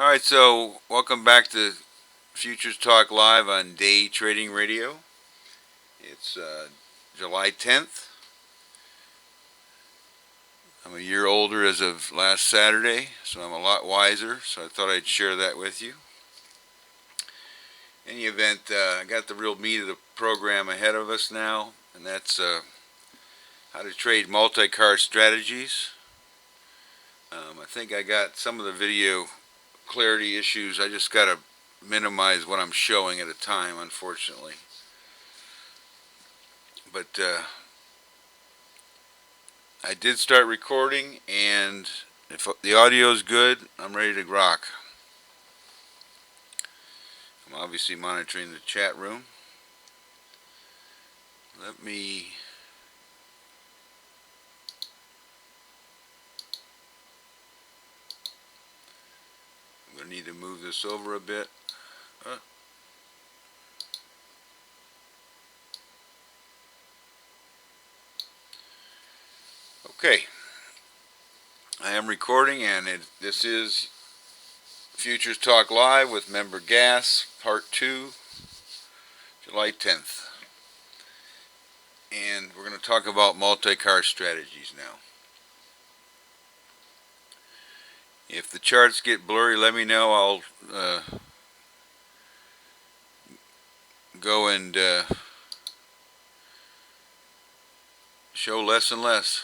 Alright, so welcome back to Futures Talk Live on Day Trading Radio. It's July 10th. I'm a year older as of last Saturday, so I'm a lot wiser, so I thought I'd share that with you. In any event, I got the real meat of the program ahead of us now, and that's how to trade multi-card strategies. I think I got some of the video clarity issues. I just got to minimize what I'm showing at a time, unfortunately. But I did start recording, and if the audio is good, I'm ready to rock. I'm obviously monitoring the chat room. I'm going to need to move this over a bit. Okay, I am recording, and this is Futures Talk Live with Member Gas, Part 2, July 10th. And we're going to talk about multi-card strategies now. If the charts get blurry, let me know. I'll go and show less and less.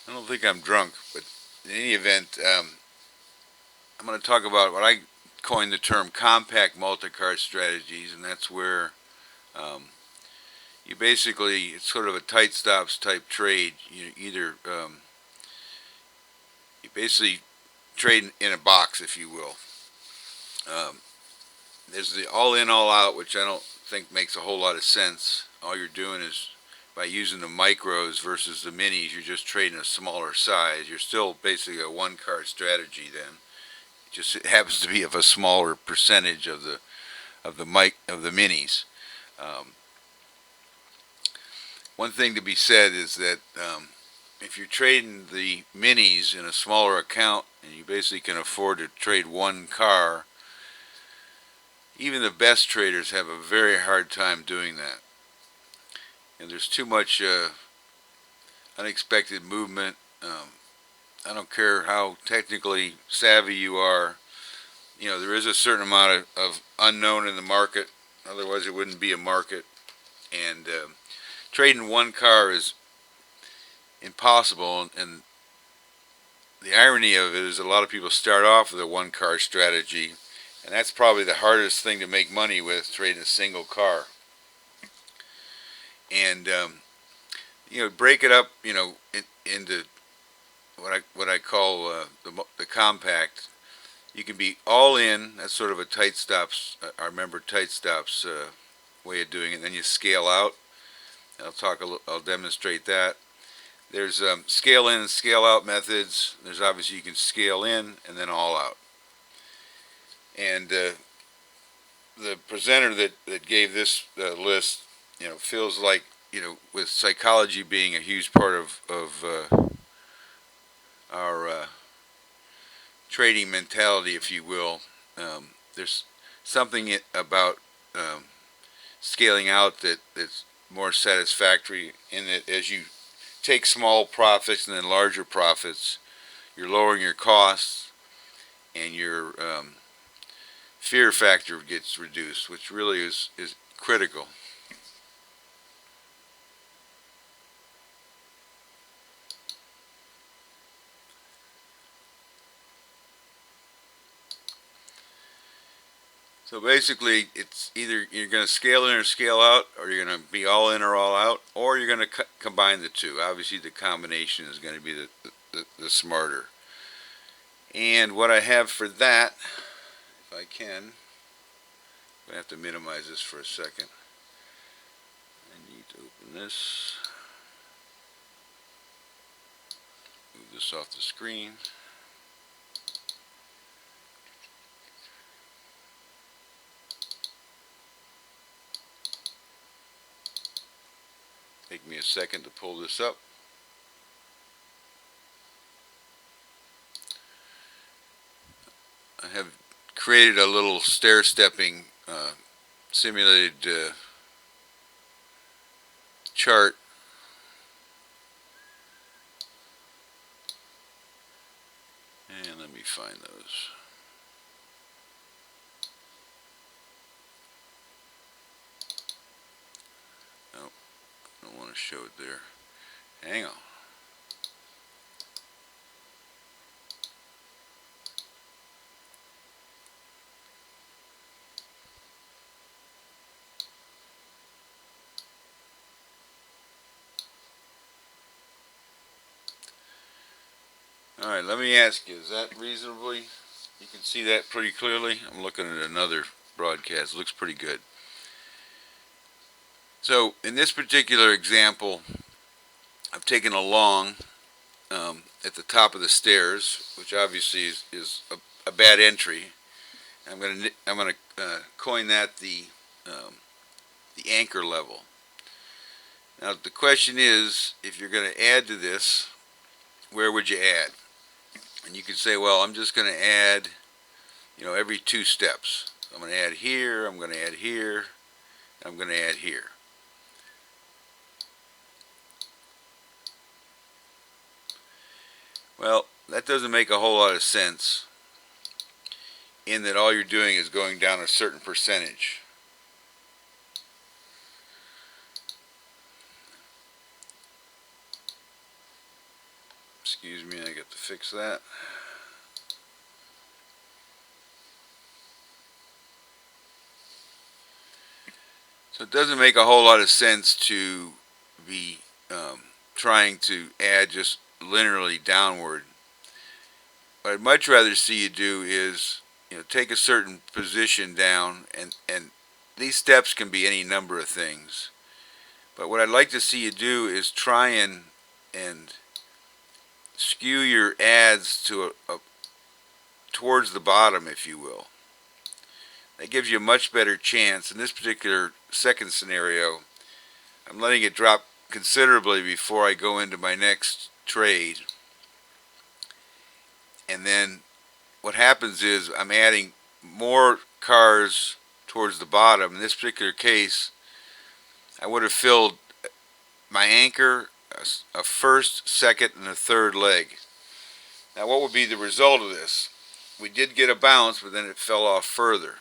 I don't think I'm drunk, but in any event, I'm going to talk about what I coined the term compact multi-card strategies, and that's where you basically, it's sort of a tight stops type trade. You basically trade in a box, if you will. There's the all in, all out, which I don't think makes a whole lot of sense. All you're doing is, by using the micros versus the minis, you're just trading a smaller size. You're still basically a one card strategy then. It happens to be of a smaller percentage of the minis. One thing to be said is that if you're trading the minis in a smaller account and you basically can afford to trade one car, even the best traders have a very hard time doing that. And there's too much unexpected movement. I don't care how technically savvy you are. There is a certain amount of unknown in the market. Otherwise, it wouldn't be a market. And trading one car is impossible. And the irony of it is a lot of people start off with a one car strategy. And that's probably the hardest thing to make money with, trading a single car. And break it up, into what I call the compact. You can be all in. That's sort of a tight stops. I remember tight stops way of doing it. And then you scale out. I'll demonstrate that. There's scale in and scale out methods. There's obviously you can scale in and then all out. And the presenter that gave this list, feels like, with psychology being a huge part of our trading mentality, if you will, there's something about scaling out that's more satisfactory in that as you take small profits and then larger profits, you're lowering your costs and your fear factor gets reduced, which really is critical. So basically, it's either you're going to scale in or scale out, or you're going to be all in or all out, or you're going to combine the two. Obviously, the combination is going to be the smarter. And what I have for that, if I can, I have to minimize this for a second. I need to open this, move this off the screen. Take me a second to pull this up. I have created a little stair-stepping simulated chart. And let me find those. Nope, I don't want to show it there. Hang on. Alright, let me ask you, is that reasonably, you can see that pretty clearly? I'm looking at another broadcast, it looks pretty good. So, in this particular example, I've taken a long at the top of the stairs, which obviously is a bad entry. I'm gonna coin that the anchor level. Now the question is, if you're going to add to this, where would you add? And you could say, well, I'm just going to add, every 2 steps. I'm going to add here, I'm going to add here, I'm going to add here. Well, that doesn't make a whole lot of sense, in that all you're doing is going down a certain percentage. Excuse me, I got to fix that. So it doesn't make a whole lot of sense to be trying to add just linearly downward. What I'd much rather see you do is, take a certain position down, and these steps can be any number of things. But what I'd like to see you do is try and skew your adds to towards the bottom, if you will. That gives you a much better chance. In this particular second scenario, I'm letting it drop considerably before I go into my next trade. And then what happens is I'm adding more cars towards the bottom. In this particular case, I would have filled my anchor, a first, second, and a third leg. Now what would be the result of this? We did get a bounce, but then it fell off further.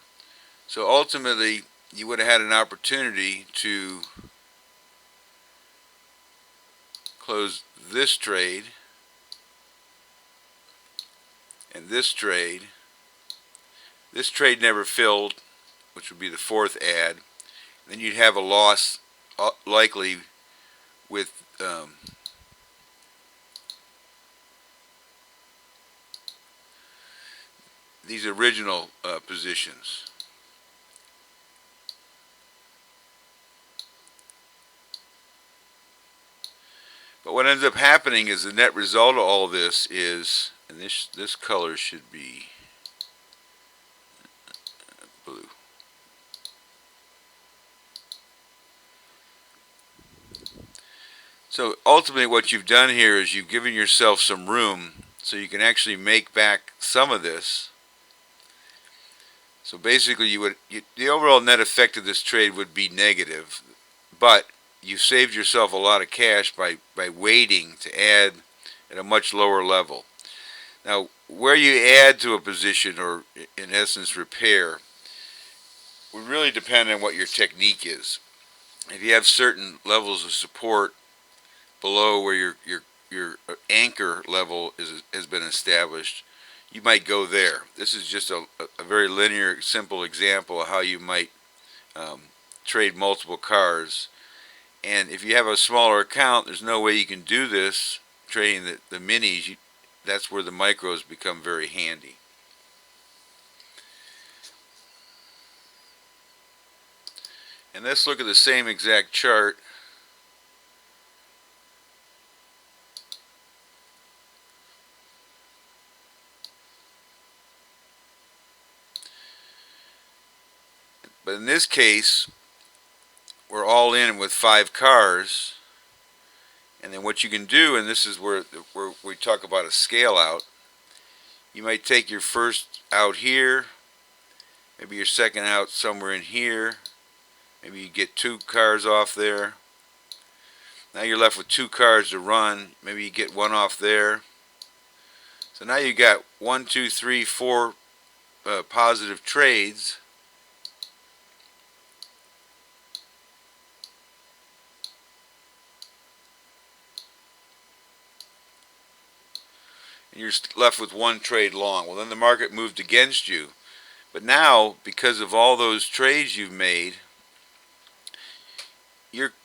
So ultimately, you would have had an opportunity to close this trade and this trade. This trade never filled, which would be the 4th add. Then you'd have a loss likely with these original positions. But what ends up happening is the net result of all this is, and this color should be blue. So ultimately what you've done here is you've given yourself some room so you can actually make back some of this. So basically the overall net effect of this trade would be negative, but you saved yourself a lot of cash by waiting to add at a much lower level. Now, where you add to a position, or in essence repair, would really depend on what your technique is. If you have certain levels of support below where your anchor level has been established, you might go there. This is just a very linear, simple example of how you might trade multiple cars. And if you have a smaller account, there's no way you can do this trading the minis. that's where the micros become very handy. And let's look at the same exact chart. But in this case, we're all in with 5 cars. And then what you can do, and this is where we talk about a scale out, you might take your first out here, maybe your second out somewhere in here, maybe you get 2 cars off there. Now you're left with 2 cars to run, maybe you get 1 off there. So now you got 1, 2, 3, 4 positive trades. And you're left with 1 trade long. Well, then the market moved against you. But now, because of all those trades you've made,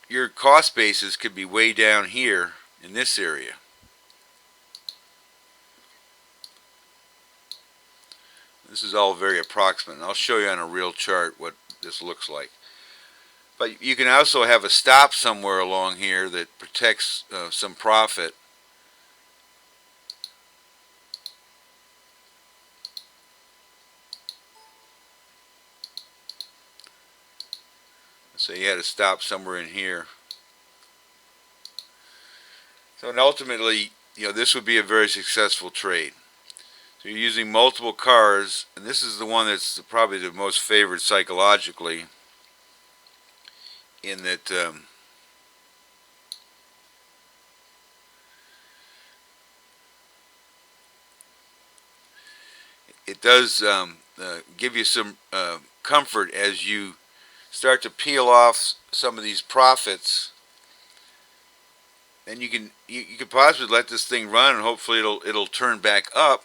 your cost basis could be way down here in this area. This is all very approximate, and I'll show you on a real chart what this looks like. But you can also have a stop somewhere along here that protects some profit. So you had to stop somewhere in here. So and ultimately, this would be a very successful trade. So you're using multiple cars, and this is the one that's probably the most favored psychologically, in that it does give you some comfort as you start to peel off some of these profits. And you can possibly let this thing run, and hopefully it'll turn back up.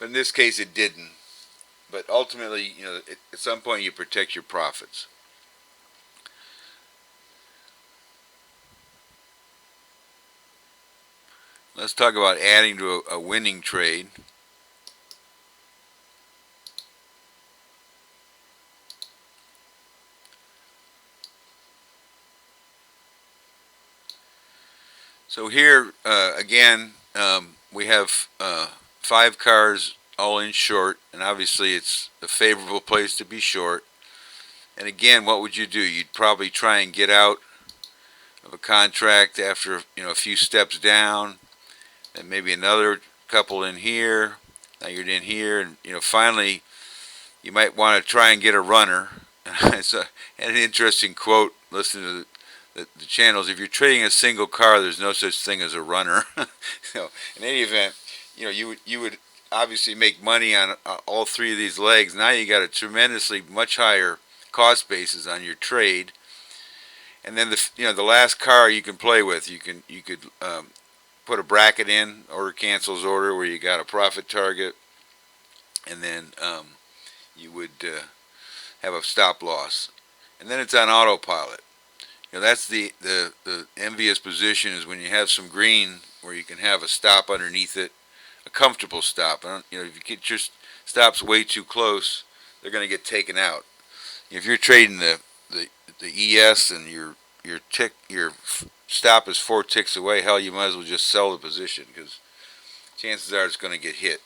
But in this case, it didn't. But ultimately, at some point, you protect your profits. Let's talk about adding to a winning trade. So here, again, we have 5 cars all in short, and obviously it's a favorable place to be short. And again, what would you do? You'd probably try and get out of a contract after a few steps down, and maybe another couple in here. Now you're in here, and finally you might want to try and get a runner. It's an interesting quote. Listen to the channels. If you're trading a single car, there's no such thing as a runner. So in any event, you would obviously make money on all 3 of these legs. Now you got a tremendously much higher cost basis on your trade. And then the last car you can play with, you could put a bracket in, order cancels order, where you got a profit target, and then you would have a stop loss, and then it's on autopilot. That's the envious position, is when you have some green where you can have a stop underneath it, a comfortable stop. If you get your stops way too close, they're going to get taken out. If you're trading the ES and your stop is 4 ticks away, hell, you might as well just sell the position, because chances are it's going to get hit.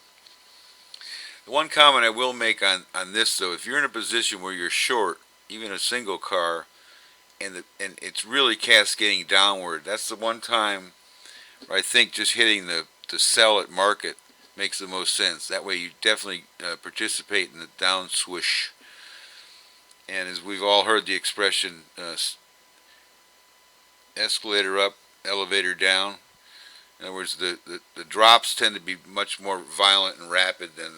The one comment I will make on this, though, if you're in a position where you're short, even a single car, and it's really cascading downward, that's the one time where I think just hitting the sell at market makes the most sense. That way you definitely participate in the down swoosh. And as we've all heard the expression, escalator up, elevator down. In other words, the drops tend to be much more violent and rapid than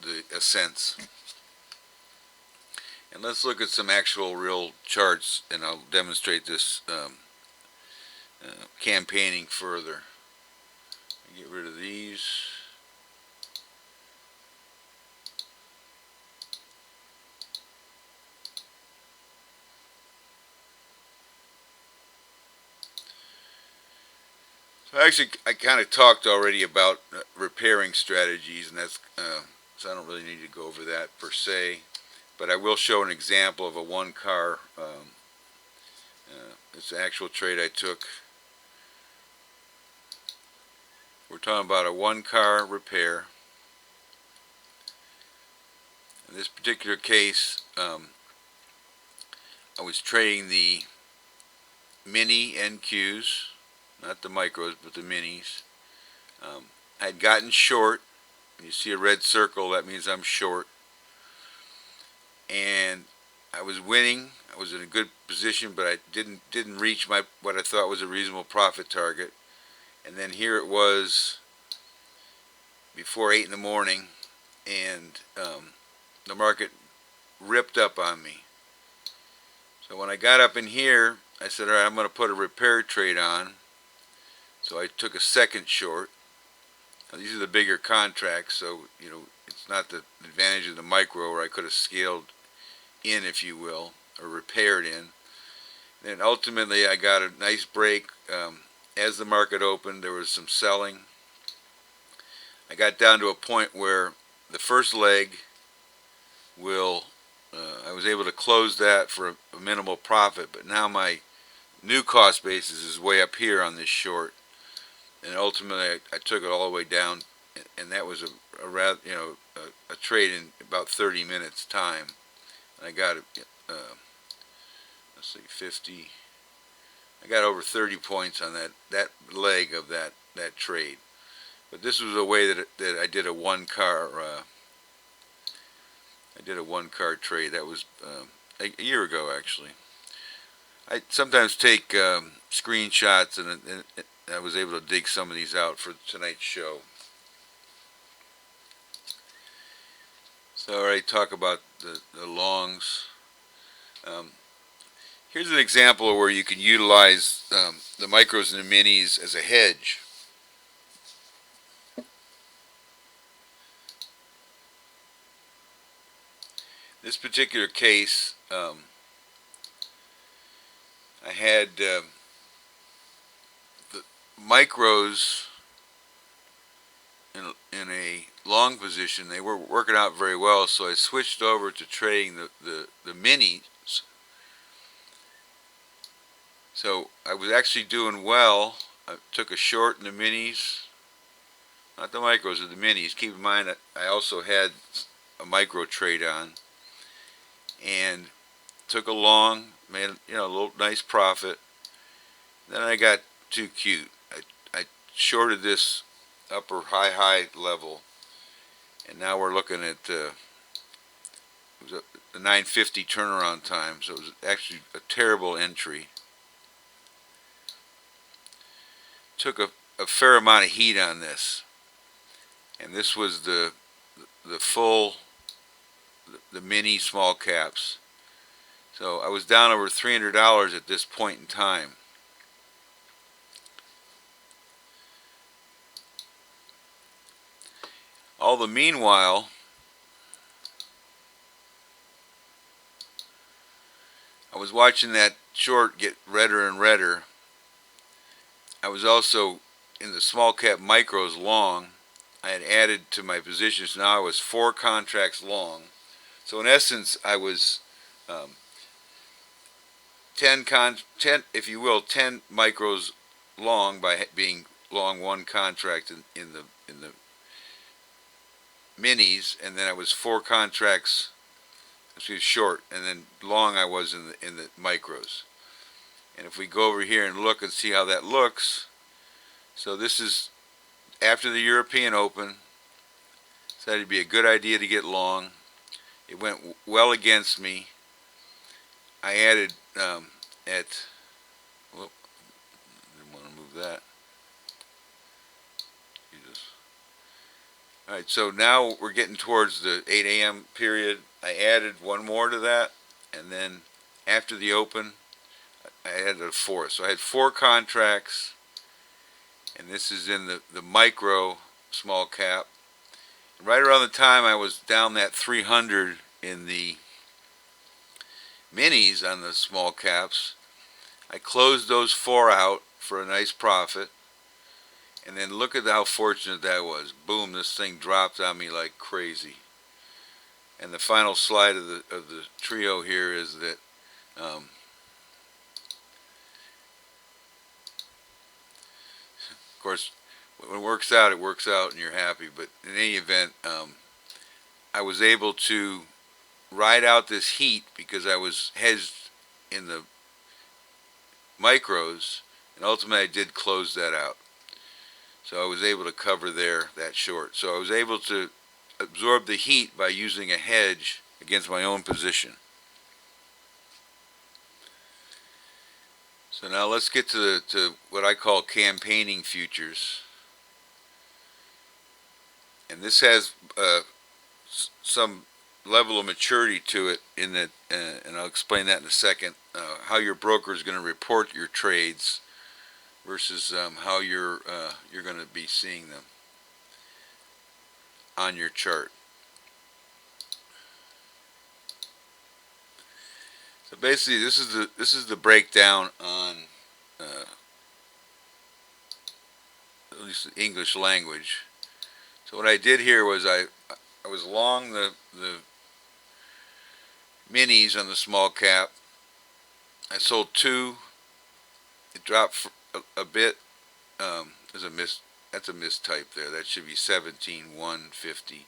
the ascents. And let's look at some actual real charts, and I'll demonstrate this campaigning further. Get rid of these. So actually, I kind of talked already about repairing strategies, and that's so I don't really need to go over that per se. But I will show an example of a one car. It's an actual trade I took. We're talking about a one car repair. In this particular case, I was trading the mini NQs, not the micros, but the minis. I had gotten short. You see a red circle, that means I'm short. And I was winning. I was in a good position, but I didn't reach my what I thought was a reasonable profit target. And then here it was before 8 in the morning, and the market ripped up on me. So when I got up in here, I said, all right, I'm going to put a repair trade on. So I took a second short. Now, these are the bigger contracts, so it's not the advantage of the micro where I could have scaled in, if you will, or repaired in. Then ultimately I got a nice break. As the market opened, there was some selling. I got down to a point where the first leg I was able to close that for a minimal profit, but now my new cost basis is way up here on this short, and ultimately I took it all the way down, and that was a rather a trade in about 30 minutes time. And I got let's see, 50. I got over 30 points on that leg of that trade. But this was a way that I did a one car. I did a one car trade. That was a year ago, actually. I sometimes take screenshots, and I was able to dig some of these out for tonight's show. So I already talk about the longs. Here's an example of where you can utilize the micros and the minis as a hedge. This particular case, I had the micros in a long position. They were working out very well, so I switched over to trading the minis. So I was actually doing well. I took a short in the minis, not the micros, but the minis. Keep in mind that I also had a micro trade on, and took a long, made a little nice profit. Then I got too cute. I shorted this upper high level, and now we're looking at it was a 950 turnaround time, so it was actually a terrible entry. Took a fair amount of heat on this, and this was the full the mini small caps. So I was down over $300 at this point in time. All the meanwhile, I was watching that short get redder and redder. I was also in the small cap micros long. I had added to my positions. Now I was 4 contracts long. So in essence, I was 10, if you will, 10 micros long by being long one contract in the minis, and then I was 4 contracts, short, and then long I was in the micros. And if we go over here and look and see how that looks, so this is after the European Open. Decided it'd be a good idea to get long. It went well against me. I added didn't want to move that. All right, so now we're getting towards the 8 a.m. period. I added one more to that, and then after the Open, I added a 4th. So I had 4 contracts, and this is in the micro small cap. Right around the time I was down that 300 in the minis on the small caps, I closed those 4 out for a nice profit. And then look at how fortunate that was. Boom, this thing dropped on me like crazy. And the final slide of the trio here is that of course, when it works out, and you're happy. But in any event, I was able to ride out this heat because I was hedged in the micros, and ultimately I did close that out. So I was able to cover there that short. So I was able to absorb the heat by using a hedge against my own position. So now let's get to what I call campaigning futures. And this has some level of maturity to it in that, and I'll explain that in a second, how your broker is going to report your trades versus how you're going to be seeing them on your chart. So basically, this is the breakdown on at least the English language. So what I did here was I was long the minis on the small cap. I sold 2. It dropped a bit. There's a that's a mistype there. That should be 17,150.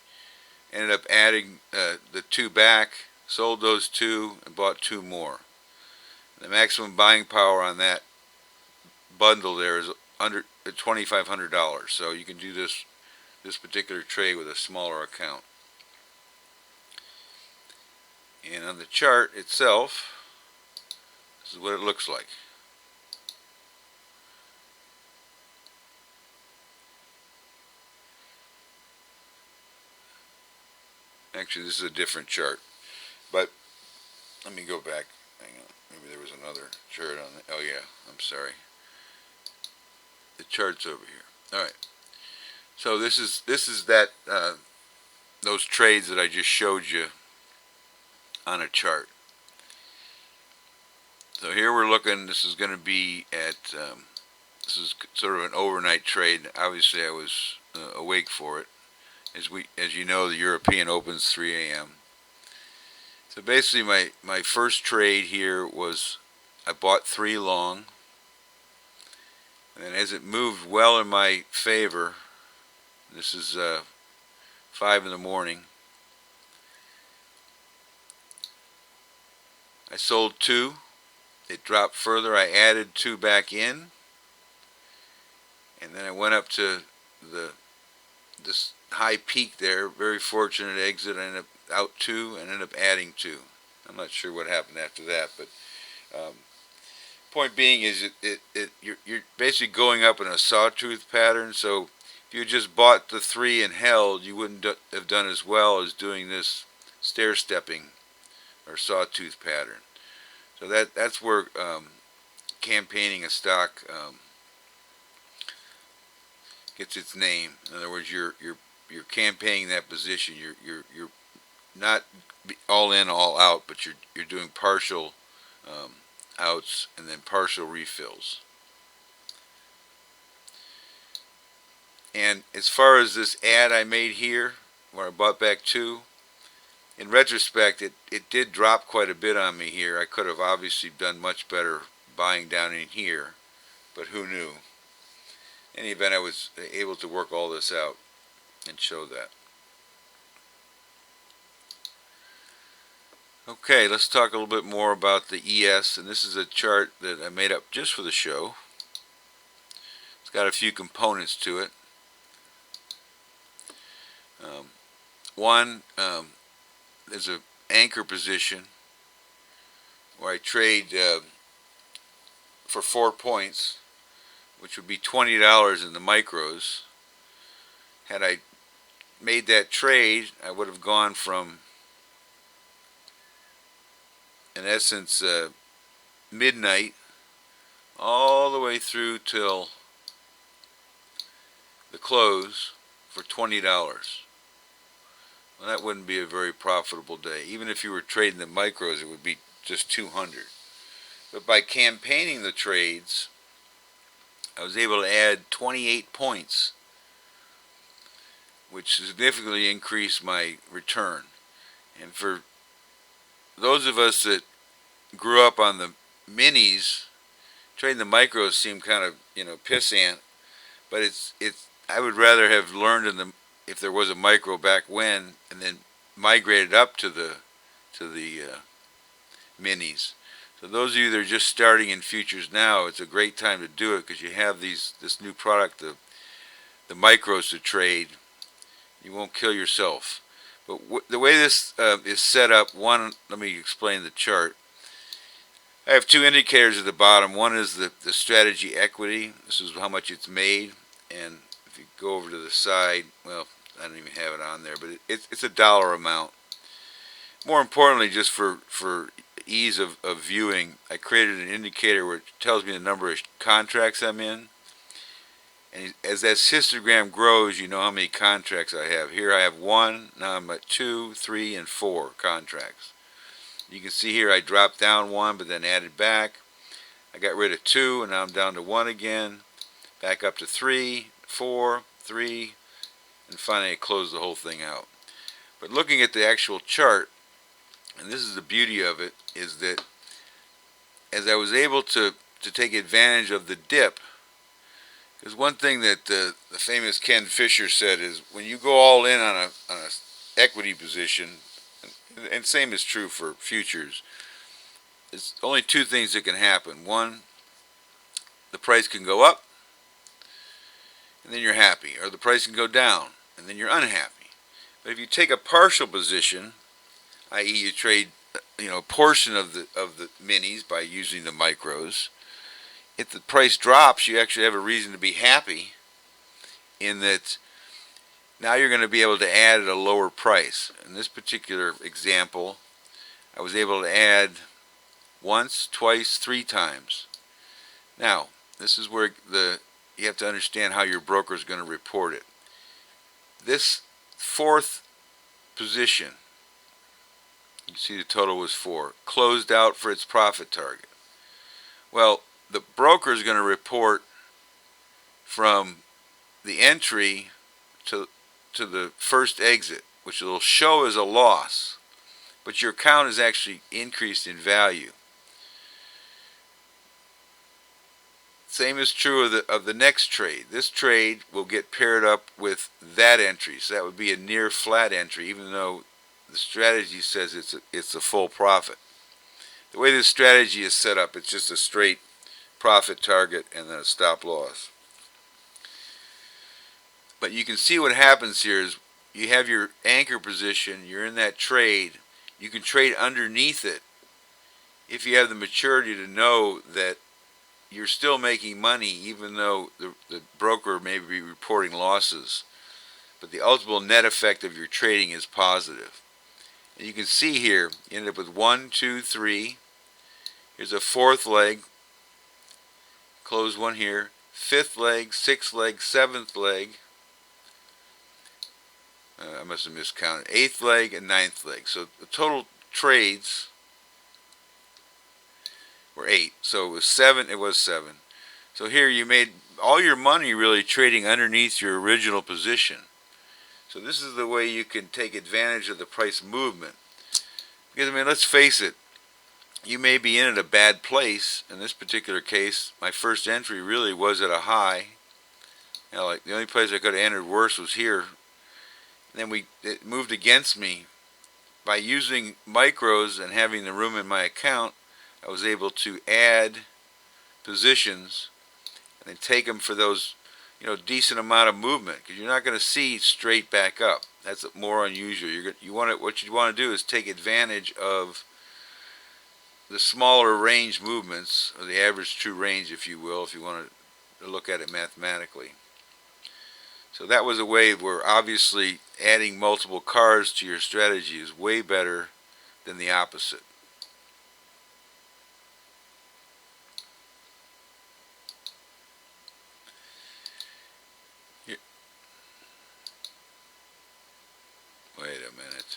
Ended up adding the 2 back. Sold those 2 and bought 2 more. The maximum buying power on that bundle there is under $2,500. So you can do this particular trade with a smaller account. And on the chart itself, this is what it looks like. Actually, this is a different chart. But let me go back. Hang on. Maybe there was another chart on it. Oh yeah, I'm sorry. The chart's over here. All right. So this is that those trades that I just showed you on a chart. So here we're looking. This is going to be at. This is sort of an overnight trade. Obviously, I was awake for it. As you know, the European opens 3 a.m. So basically, my first trade here was I bought 3 long, and then as it moved well in my favor, this is 5 in the morning, I sold 2. It dropped further. I added 2 back in, and then I went up to this high peak there. Very fortunate exit. I ended up out 2 and ended up adding 2. I'm not sure what happened after that, but point being is you're basically going up in a sawtooth pattern. So if you just bought the 3 and held, you wouldn't have done as well as doing this stair-stepping or sawtooth pattern. So that's where campaigning a stock gets its name. In other words, you're campaigning that position. You're not all in, all out, but you're doing partial outs and then partial refills. And as far as this ad I made here, where I bought back 2, in retrospect, it did drop quite a bit on me here. I could have obviously done much better buying down in here, but who knew? In any event, I was able to work all this out and show that. Okay, let's talk a little bit more about the ES, and this is a chart that I made up just for the show. It's got a few components to it. One, there's an anchor position where I trade for 4 points, which would be $20 in the micros. Had I made that trade, I would have gone from, in essence, midnight all the way through till the close for $20. Well, that wouldn't be a very profitable day. Even if you were trading the micros, it would be just 200. But by campaigning the trades, I was able to add 28 points, which significantly increased my return. And for those of us that grew up on the minis, trading the micros seemed kind of, pissant, but it's I would rather have learned if there was a micro back when, and then migrated up to the minis. So those of you that are just starting in futures now, it's a great time to do it because you have this new product, the micros to trade. You won't kill yourself. But the way this is set up, let me explain the chart. I have two indicators at the bottom. One is the strategy equity. This is how much it's made. And if you go over to the side, well, I don't even have it on there, but it's a dollar amount. More importantly, just for ease of viewing, I created an indicator where it tells me the number of contracts I'm in. And as that histogram grows, you know how many contracts I have. Here I have 1, now I'm at 2, 3, and 4 contracts. You can see here I dropped down 1, but then added back. I got rid of 2, and now I'm down to 1 again. Back up to 3, 4, 3, and finally I close the whole thing out. But looking at the actual chart, and this is the beauty of it, is that as I was able to take advantage of the dip, because one thing that the famous Ken Fisher said is when you go all in on a equity position, and same is true for futures, it's only two things that can happen. One, the price can go up, and then you're happy, or the price can go down, and then you're unhappy. But if you take a partial position, i.e., you trade, a portion of the minis by using the micros, if the price drops, you actually have a reason to be happy in that now you're going to be able to add at a lower price. In this particular example, I was able to add once, twice, 3 times. Now, this is where you have to understand how your broker is going to report it. This fourth position, you see the total was 4, closed out for its profit target. Well, the broker is going to report from the entry to the first exit, which will show as a loss, but your account is actually increased in value. Same is true of the next trade. This trade will get paired up with that entry, so that would be a near flat entry, even though the strategy says it's a full profit. The way this strategy is set up, it's just a straight profit target and then a stop loss. But you can see what happens here is you have your anchor position, you're in that trade, you can trade underneath it if you have the maturity to know that you're still making money even though the broker may be reporting losses, but the ultimate net effect of your trading is positive. And you can see here, you end up with 1, 2, 3, here's a 4th leg, close one here, 5th leg, 6th leg, 7th leg, I must have miscounted, 8th leg and 9th leg. So the total trades were 8. So it was 7. So here you made all your money really trading underneath your original position. So this is the way you can take advantage of the price movement. Because, let's face it, you may be in at a bad place. In this particular case, my first entry really was at a high. Like the only place I could have entered worse was here. And then it moved against me. By using micros and having the room in my account, I was able to add positions and then take them for those, decent amount of movement, because you're not going to see straight back up. That's more unusual. What you want to do is take advantage of the smaller range movements, or the average true range, if you will, if you want to look at it mathematically. So that was a way where obviously adding multiple cards to your strategy is way better than the opposite. Here. Wait a minute.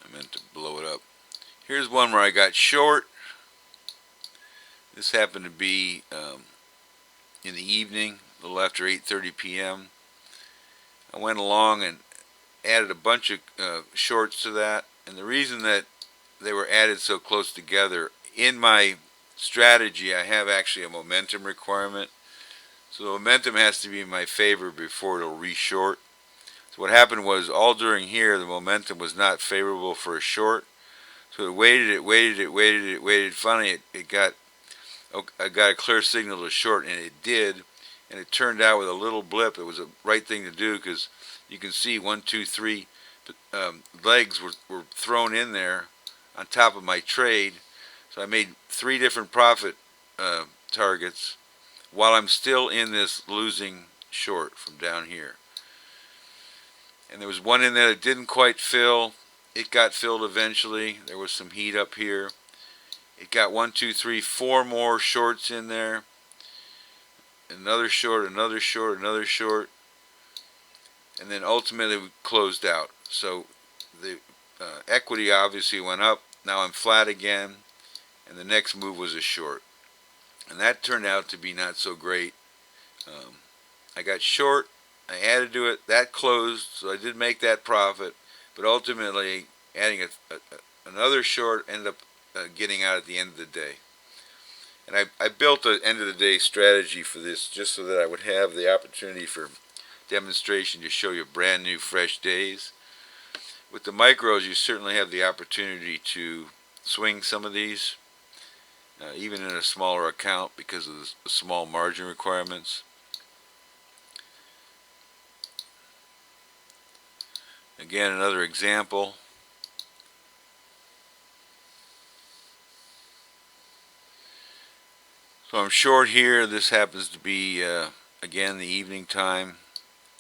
I meant to blow it up. Here's one where I got short, This happened to be in the evening, a little after 8:30 p.m. I went along and added a bunch of shorts to that, and the reason that they were added so close together, in my strategy I have actually a momentum requirement. So the momentum has to be in my favor before it'll reshort. So what happened was, all during here the momentum was not favorable for a short. So it waited. Finally it got, I got a clear signal to short, and it did. And it turned out with a little blip, it was the right thing to do, because you can see one, two, three legs were thrown in there on top of my trade. So I made 3 different profit targets while I'm still in this losing short from down here. And there was one in there that didn't quite fill. It got filled eventually. There was some heat up here. It got 1, 2, 3, 4 more shorts in there. Another short, another short, another short. And then ultimately we closed out. So the equity obviously went up. Now I'm flat again. And the next move was a short. And that turned out to be not so great. I got short. I added to it. That closed. So I did make that profit. But ultimately, adding another short ended up getting out at the end of the day. And I built an end of the day strategy for this just so that I would have the opportunity for demonstration to show you brand new fresh days. With the micros, you certainly have the opportunity to swing some of these, even in a smaller account, because of the small margin requirements. Again, another example. So I'm short here. This happens to be, again, the evening time.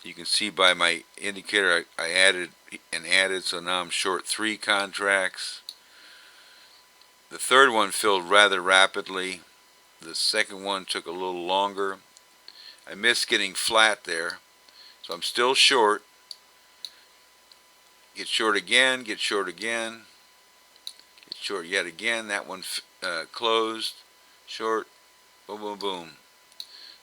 You can see by my indicator I added and added, so now I'm short 3 contracts. The third one filled rather rapidly. The second one took a little longer. I missed getting flat there, so I'm still short. Get short again, get short again, get short yet again. That one closed, short, boom, boom, boom.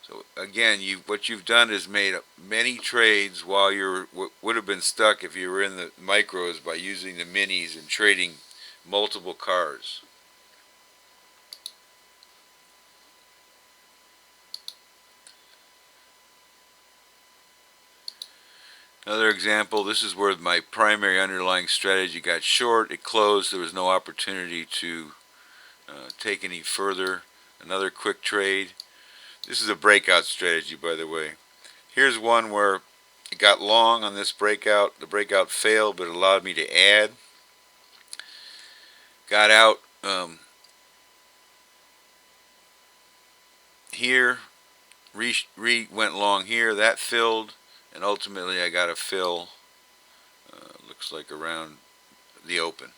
So again, what you've done is made many trades while you would have been stuck if you were in the micros by using the minis and trading multiple cars. Another example, this is where my primary underlying strategy got short. It closed. There was no opportunity to take any further. Another quick trade. This is a breakout strategy, by the way. Here's one where it got long on this breakout. The breakout failed, but it allowed me to add. Got out here. Went long here. That filled. And ultimately I got a fill, looks like around the open.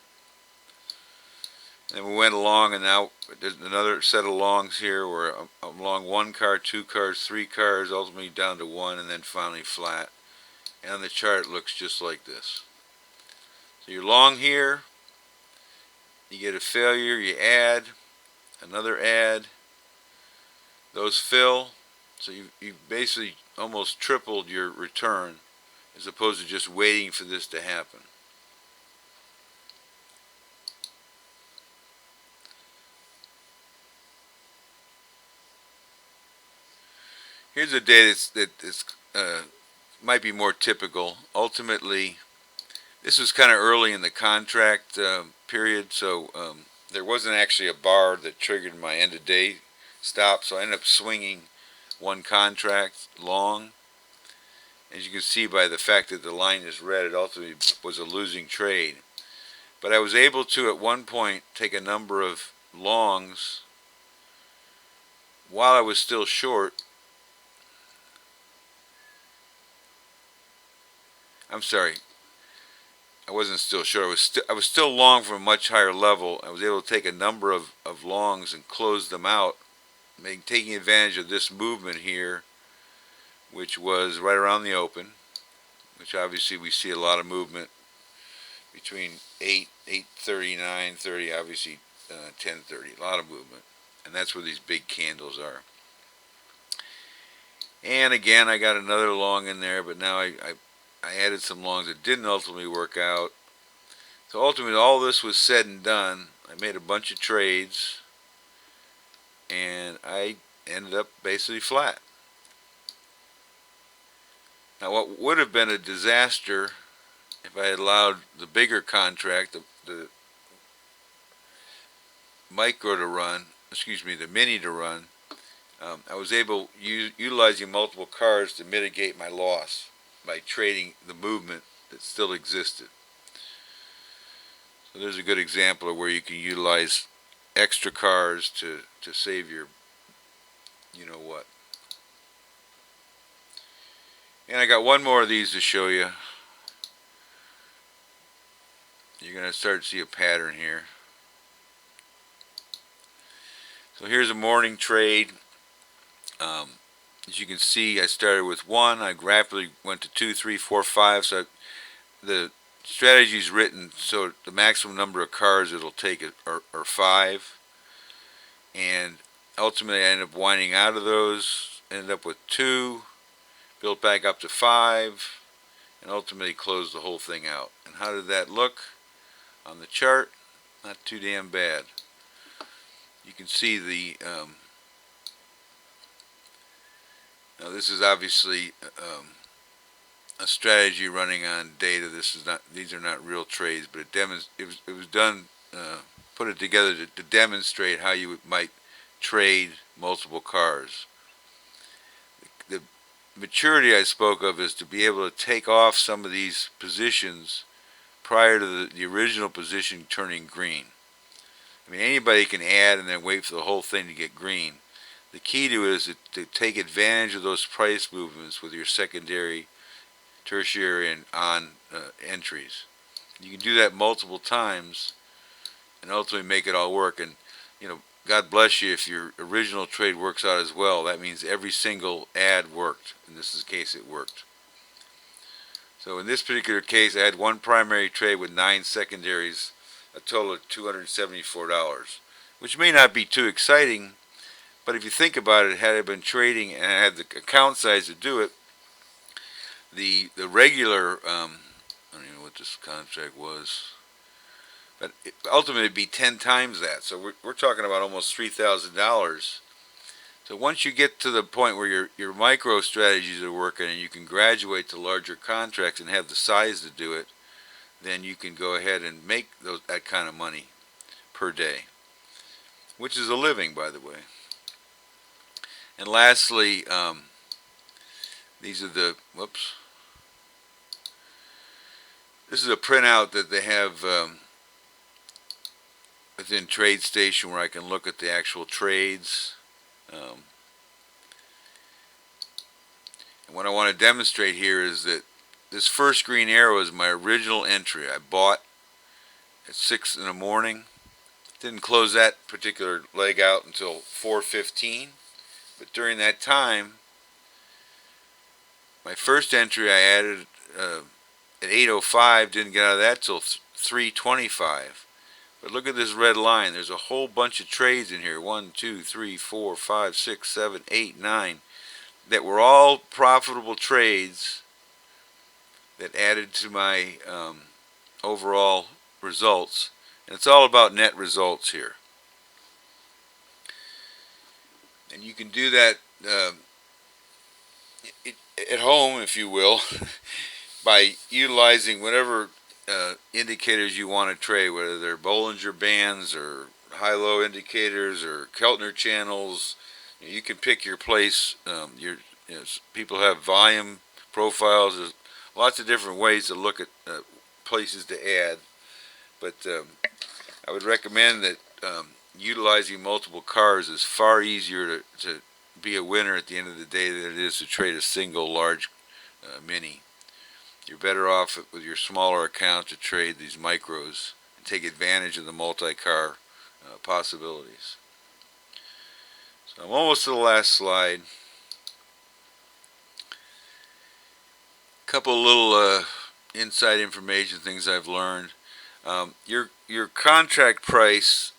And we went along, and now there's another set of longs here where I'm long 1 car, 2 cars, 3 cars, ultimately down to 1, and then finally flat. And on the chart it looks just like this. So you're long here, you get a failure, you add, another add, those fill. So you basically almost tripled your return, as opposed to just waiting for this to happen. Here's a day that's might be more typical. Ultimately, this was kind of early in the contract period, so there wasn't actually a bar that triggered my end of day stop, so I ended up swinging 1 contract long. As you can see by the fact that the line is red, it ultimately was a losing trade. But I was able to at one point take a number of longs while I was still short. I'm sorry, I wasn't still short. I was still long from a much higher level. I was able to take a number of longs and close them out, taking advantage of this movement here, which was right around the open, which obviously we see a lot of movement between 8:30, 9:30, obviously 10:30, a lot of movement. and that's where these big candles are. And again, I got another long in there, but now I added some longs that didn't ultimately work out. So ultimately, all this was said and done, I made a bunch of trades, and I ended up basically flat. Now, what would have been a disaster if I had allowed the bigger contract, the micro to run, excuse me, the mini to run, I was able, utilizing multiple cars, to mitigate my loss by trading the movement that still existed. So there's a good example of where you can utilize extra cars to save your you know what. And I got one more of these to show you. You're going to start to see a pattern here. So here's a morning trade. As you can see, I started with 1. I rapidly went to 2, 3, 4, 5. So the strategy is written so the maximum number of cars it'll take are 5. And ultimately I ended up winding out of those. Ended up with 2. Built back up to 5. And ultimately closed the whole thing out. And how did that look on the chart? Not too damn bad. You can see the now this is obviously a strategy running on data. This is not; these are not real trades, but it was done, put it together to demonstrate how you might trade multiple cars. The maturity I spoke of is to be able to take off some of these positions prior to the original position turning green. I mean, anybody can add and then wait for the whole thing to get green. The key to it is to take advantage of those price movements with your secondary, tertiary, and on entries. You can do that multiple times and ultimately make it all work. And, God bless you if your original trade works out as well. That means every single ad worked. In this case, it worked. So in this particular case, I had one primary trade with 9 secondaries, a total of $274, which may not be too exciting, but if you think about it, had I been trading and I had the account size to do it, the regular, I don't even know what this contract was, but ultimately it'd be 10 times that. So we're talking about almost $3,000. So once you get to the point where your micro strategies are working and you can graduate to larger contracts and have the size to do it, then you can go ahead and make that kind of money per day, which is a living, by the way. And lastly, these are the, whoops, this is a printout that they have within TradeStation where I can look at the actual trades. And what I want to demonstrate here is that this first green arrow is my original entry. I bought at 6 in the morning. Didn't close that particular leg out until 4:15. But during that time, my first entry I added at 8:05, didn't get out of that till 3:25. But look at this red line. There's a whole bunch of trades in here. 1, 2, 3, 4, 5, 6, 7, 8, 9. That were all profitable trades that added to my overall results. And it's all about net results here. And you can do that at home, if you will, by utilizing whatever indicators you want to trade, whether they're Bollinger Bands or high-low indicators or Keltner channels. You can pick your place. People have volume profiles. There's lots of different ways to look at places to add. But I would recommend that utilizing multiple cars is far easier to be a winner at the end of the day than it is to trade a single large mini. You're better off with your smaller account to trade these micros and take advantage of the multi-car possibilities. So I'm almost to the last slide. A couple little inside information things I've learned. Your contract price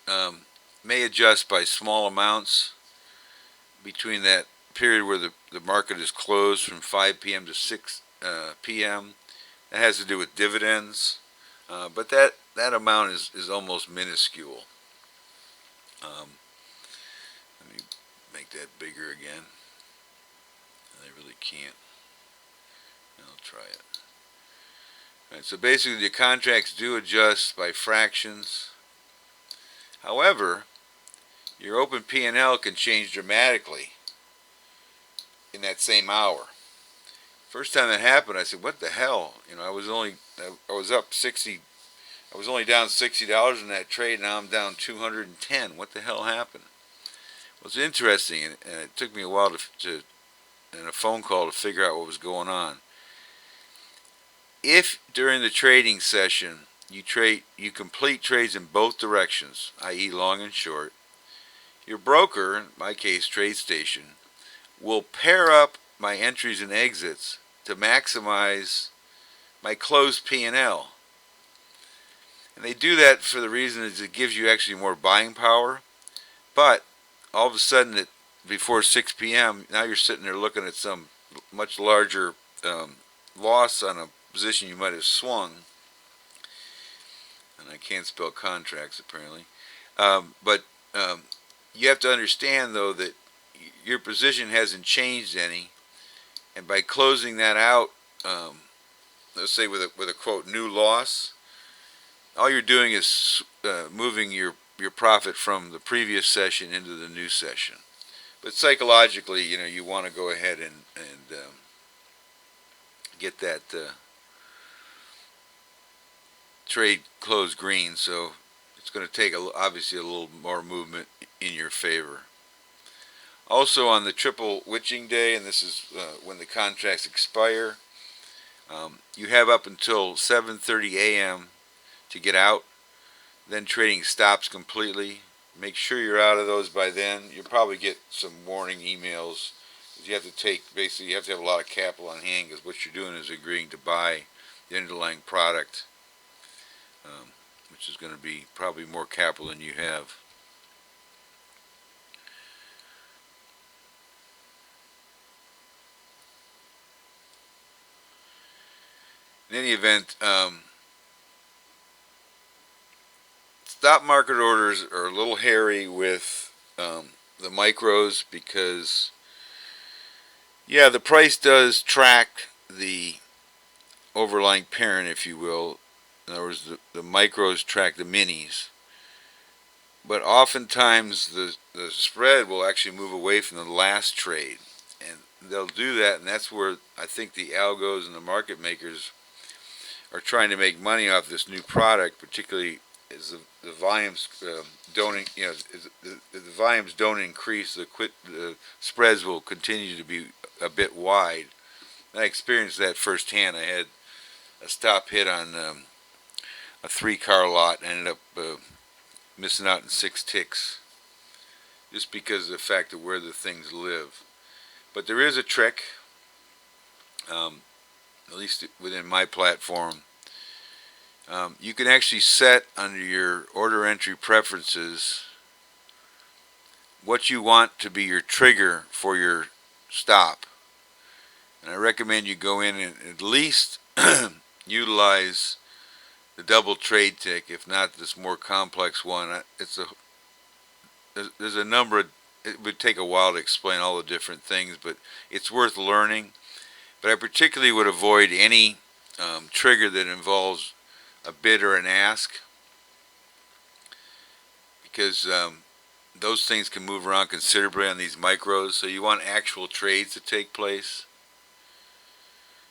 may adjust by small amounts between that period where the market is closed from 5 p.m. to 6 p.m. That has to do with dividends, but that amount is almost minuscule. Let me make that bigger again. I really can't. I'll try it. All right, so basically the contracts do adjust by fractions. However, your open P&L can change dramatically in that same hour. First time that happened, I said, "What the hell?" I was up 60. I was only down $60 in that trade. Now I'm down 210. What the hell happened? It was interesting, and it took me a while to and a phone call to figure out what was going on. If during the trading session you complete trades in both directions, i.e., long and short, your broker, in my case, TradeStation, will pair up my entries and exits to maximize my closed P&L. And they do that for the reason is it gives you actually more buying power. But all of a sudden, before 6 p.m., now you're sitting there looking at some much larger loss on a position you might have swung. And I can't spell contracts, apparently. But you have to understand, though, that your position hasn't changed any. And by closing that out, let's say with a quote new loss, all you're doing is moving your profit from the previous session into the new session. But psychologically, you want to go ahead and get that trade closed green. So it's going to take obviously a little more movement in your favor. Also on the triple witching day, and this is when the contracts expire, you have up until 7:30 a.m. to get out. Then trading stops completely. Make sure you're out of those by then. You'll probably get some warning emails. You have to have a lot of capital on hand because what you're doing is agreeing to buy the underlying product, which is going to be probably more capital than you have. In any event, stop market orders are a little hairy with the micros because, yeah, the price does track the overlying parent, if you will. In other words, the micros track the minis. But oftentimes the spread will actually move away from the last trade. And they'll do that, and that's where I think the algos and the market makers are trying to make money off this new product, particularly as the volumes the volumes don't increase, the spreads will continue to be a bit wide. I experienced that firsthand. I had a stop hit on a 3-car lot and ended up missing out in 6 ticks just because of the fact of where the things live. But there is a trick, at least within my platform. You can actually set under your order entry preferences what you want to be your trigger for your stop. And I recommend you go in and at least utilize the double trade tick, if not this more complex one. There's a number of, it would take a while to explain all the different things, but it's worth learning. But I particularly would avoid any trigger that involves a bid or an ask, because those things can move around considerably on these micros. So you want actual trades to take place.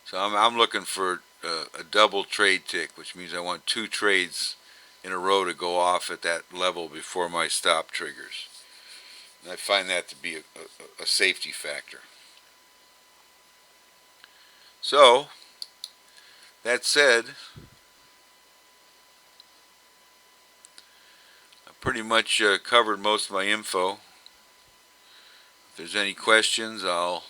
So I'm looking for a double trade tick, which means I want 2 trades in a row to go off at that level before my stop triggers. And I find that to be a safety factor. So, that said, I pretty much covered most of my info. If there's any questions, I'll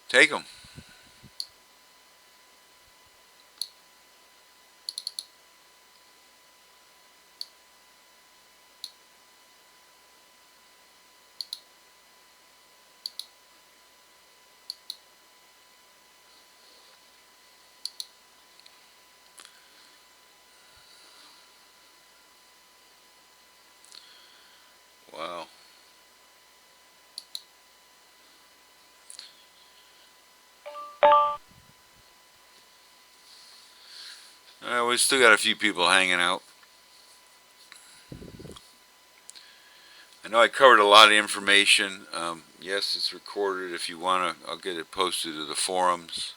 take them. We still got a few people hanging out. I know I covered a lot of information. Yes, it's recorded. If you want to, I'll get it posted to the forums.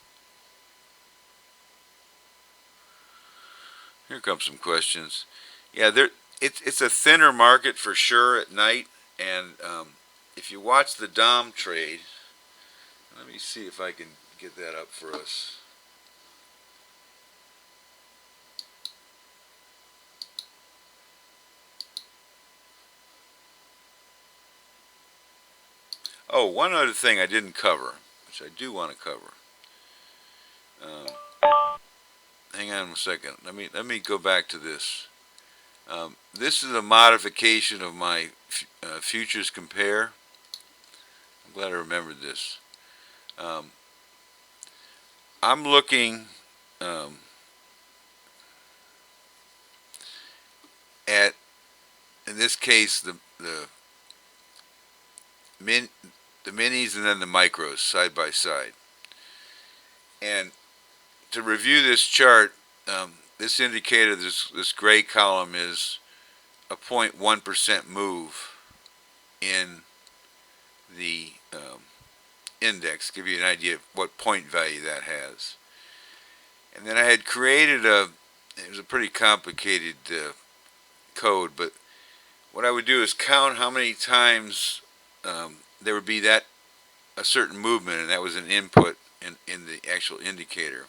Here come some questions. Yeah, it's a thinner market for sure at night, and if you watch the Dom trade, let me see if I can get that up for us. Oh, one other thing I didn't cover, which I do want to cover. Hang on a second. Let me go back to this. This is a modification of my futures compare. I'm glad I remembered this. I'm looking at, in this case, the minis and then the micros side by side. And to review this chart, this indicator, this gray column, is a 0.1% move in the index. Give you an idea of what point value that has. And then I had created it was a pretty complicated code, but what I would do is count how many times there would be a certain movement, and that was an input in the actual indicator.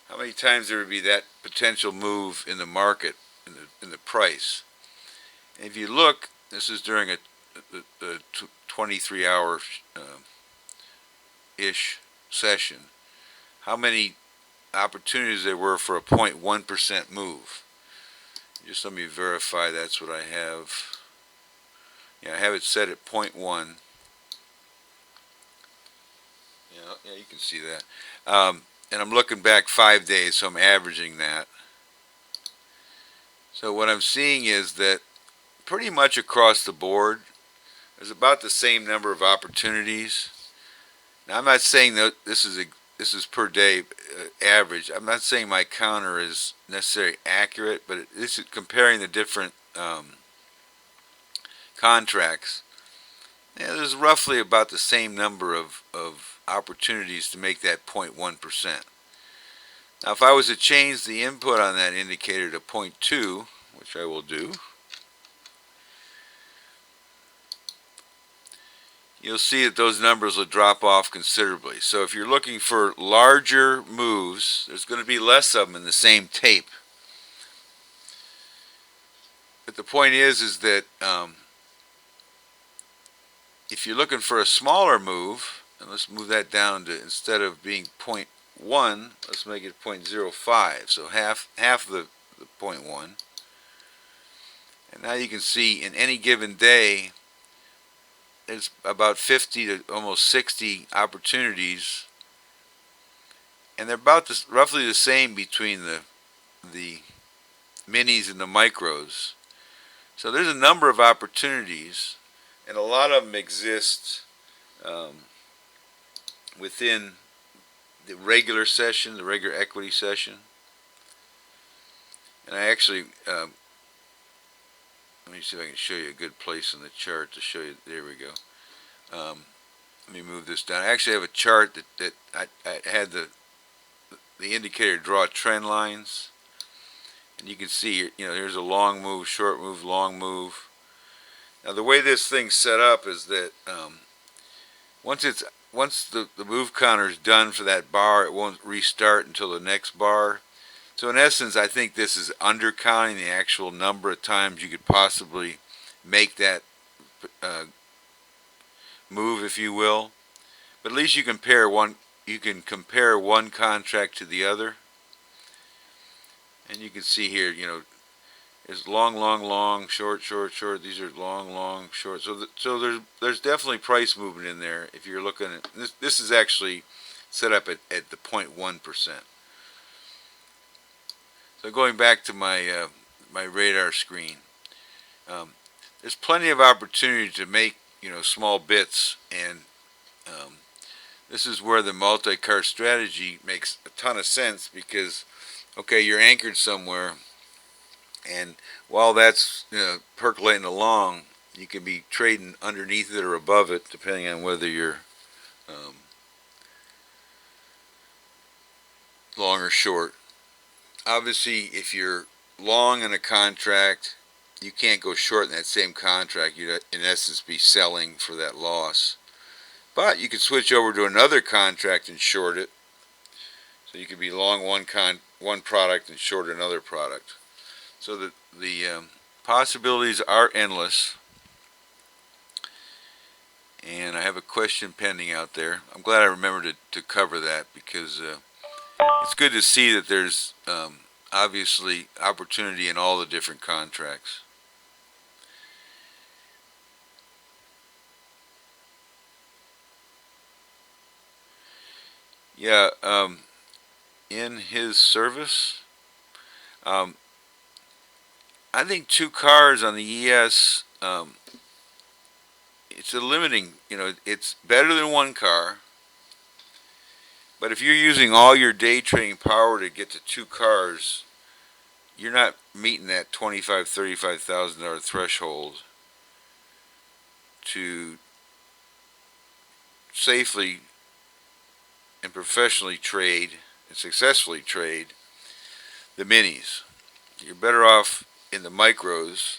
How many times there would be that potential move in the market, in the price. And if you look, this is during a 23-hour ish session, how many opportunities there were for a 0.1% move. Just let me verify that's what I have. Yeah, I have it set at 0.1. Yeah, you can see that. And I'm looking back 5 days, so I'm averaging that. So what I'm seeing is that pretty much across the board, there's about the same number of opportunities. Now, I'm not saying that this is per day average. I'm not saying my counter is necessarily accurate, but this is comparing the different contracts. Yeah, there's roughly about the same number of opportunities to make that 0.1%. Now, if I was to change the input on that indicator to 0.2, which I will do, you'll see that those numbers will drop off considerably. So if you're looking for larger moves, there's going to be less of them in the same tape. But the point is that if you're looking for a smaller move, and let's move that down to, instead of being 0.1, let's make it 0.05, so half the 0.1. And now you can see in any given day, there's about 50 to almost 60 opportunities, and they're about roughly the same between the minis and the micros. So there's a number of opportunities, and a lot of them exist within the regular session, the regular equity session. And I actually, let me see if I can show you a good place in the chart to show you. There we go. Let me move this down. I actually have a chart that I had the indicator draw trend lines, and you can see, here's a long move, short move, long move. Now the way this thing's set up is that once the move counter is done for that bar, it won't restart until the next bar. So in essence, I think this is undercounting the actual number of times you could possibly make that move, if you will. But at least you can compare one contract to the other. And you can see here, it's long, long, long, short, short, short. These are long, long, short. So there's definitely price movement in there. If you're looking at this is actually set up at the 0.1%. So going back to my my radar screen, there's plenty of opportunity to make small bits, and this is where the multi-cart strategy makes a ton of sense, because Okay, you're anchored somewhere, and while that's percolating along, you can be trading underneath it or above it, depending on whether you're um, long or short. Obviously, if you're long in a contract, you can't go short in that same contract. You'd, in essence, be selling for that loss. But you could switch over to another contract and short it. So you could be long one product and short another product. So the possibilities are endless. And I have a question pending out there. I'm glad I remembered to cover that because it's good to see that there's obviously opportunity in all the different contracts. Yeah, in his service, um, I think two cars on the ES. It's a limiting. It's better than one car. But if you're using all your day trading power to get to two cars, you're not meeting that $25,000-$35,000 threshold to safely and professionally trade and successfully trade the minis. You're better off in the micros.